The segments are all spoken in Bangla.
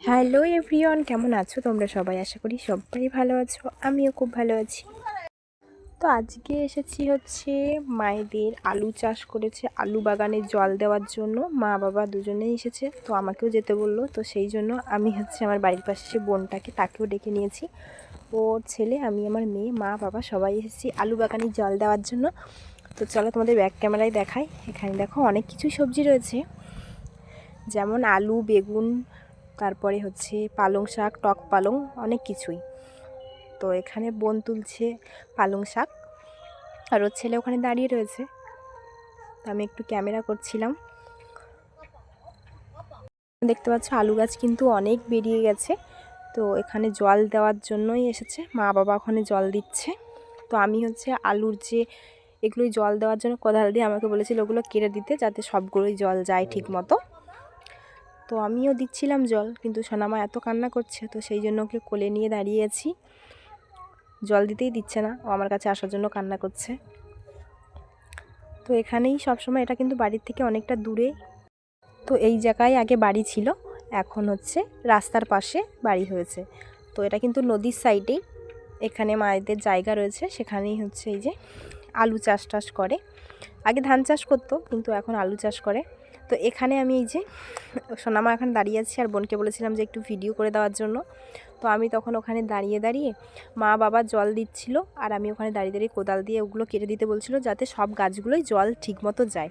হ্যালো এভরিওয়ান, কেমন আছো তোমরা সবাই? আশা করি সবাই ভালো আছো, আমিও খুব ভালো আছি। তো আজকে এসেছি হচ্ছে মায়েদের আলু চাষ করেছে, আলু বাগানে জল দেওয়ার জন্য মা বাবা দুজনেই এসেছে। তো আমাকেও যেতে বললো, তো সেই জন্য আমি হচ্ছে আমার বাড়ির পাশে বোনটাকে তাকেও ডেকে নিয়েছি। ওর ছেলে, আমি, আমার মেয়ে, মা বাবা সবাই এসেছি আলু বাগানে জল দেওয়ার জন্য। তো চলো তোমাদের ব্যাক ক্যামেরায় দেখাই। এখানে দেখো অনেক কিছুই সবজি রয়েছে, যেমন আলু, বেগুন, তারপরে হচ্ছে পালং শাক, টক পালং, অনেক কিছুই। তো এখানে বোন তুলছে পালং শাক, আর ওর ছেলে ওখানে দাঁড়িয়ে রয়েছে। তো আমি একটু ক্যামেরা করছিলাম। দেখতে পাচ্ছ আলু গাছ কিন্তু অনেক বেরিয়ে গেছে। তো এখানে জল দেওয়ার জন্যই এসেছে, মা বাবা ওখানে জল দিচ্ছে। তো আমি হচ্ছে আলুর যে এগুলোই জল দেওয়ার জন্য কোদাল দিয়ে আমাকে বলেছিল ওগুলো কেটে দিতে, যাতে সবগুলোই জল যায় ঠিক মতো। তো আমিও দিচ্ছিলাম জল, কিন্তু সোনামা এত কান্না করছে, তো সেই জন্য ওকে কোলে নিয়ে দাঁড়িয়ে আছি। জল দিতেই দিচ্ছে না, ও আমার কাছে আসার জন্য কান্না করছে। তো এখানেই সবসময়, এটা কিন্তু বাড়ির থেকে অনেকটা দূরে। তো এই জায়গায় আগে বাড়ি ছিল, এখন হচ্ছে রাস্তার পাশে বাড়ি হয়েছে। তো এটা কিন্তু নদীর সাইডেই, এখানে মায়েদের জায়গা রয়েছে, সেখানেই হচ্ছে এই যে আলু চাষ টাস করে। আগে ধান চাষ করতো, কিন্তু এখন আলু চাষ করে। তো এখানে আমি এই যে সোনামা এখন দাঁড়িয়ে আছি, আর বোনকে বলেছিলাম যে একটু ভিডিও করে দেওয়ার জন্য। তো আমি তখন ওখানে দাঁড়িয়ে দাঁড়িয়ে, মা বাবা জল দিচ্ছিল, আর আমি ওখানে দাঁড়িয়ে দাঁড়িয়ে কোদাল দিয়ে ওগুলো কেটে দিতে বলছিল, যাতে সব গাছগুলোই জল ঠিকমতো যায়।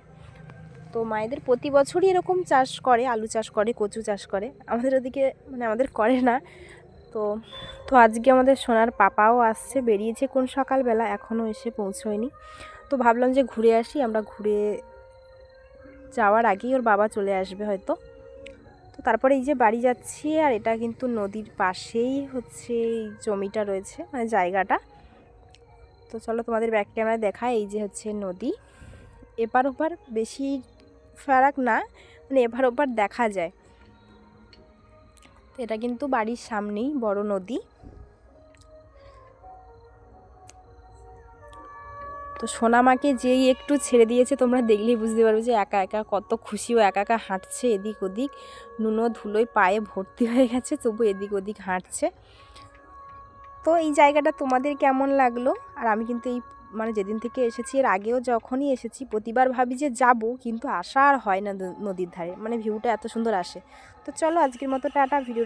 তো মায়েদের প্রতি বছরই এরকম চাষ করে, আলু চাষ করে, কচু চাষ করে। আমাদের ওদিকে মানে আমাদের করে না। তো তো আজকে আমাদের সোনার পাপাও আসছে, বেরিয়েছে কোন সকালবেলা, এখনও এসে পৌঁছয়নি। তো ভাবলাম যে ঘুরে আসি, আমরা ঘুরে যাওয়ার আগেই ওর বাবা চলে আসবে হয়তো। তো তারপরে এই যে বাড়ি যাচ্ছি, আর এটা কিন্তু নদীর পাশেই হচ্ছে এই জমিটা রয়েছে, মানে জায়গাটা। তো চলো তোমাদের ব্যাক ক্যামেরায় দেখায়। এই যে হচ্ছে নদী, এপার ওপার বেশি ফারাক না, মানে এপার ওপার দেখা যায়। এটা কিন্তু বাড়ির সামনেই বড় নদী। তো সোনামাকে যেই একটু ছেড়ে দিয়েছে, তোমরা দেখলেই বুঝতে পারবে যে একা একা কত খুশি, ও একা একা হাঁটছে এদিক ওদিক, নুনো ধুলোয় পায়ে ভর্তি হয়ে গেছে, তবু এদিক ওদিক হাঁটছে। তো এই জায়গাটা তোমাদের কেমন লাগলো? আর আমি কিন্তু এই মানে যেদিন থেকে এসেছি, এর আগেও যখনই এসেছি প্রতিবার ভাবি যে যাব, কিন্তু আসা আর হয় না নদীর ধারে, মানে ভিউটা এত সুন্দর আসে। তো চলো আজকের মতো টাটা। ভিডিও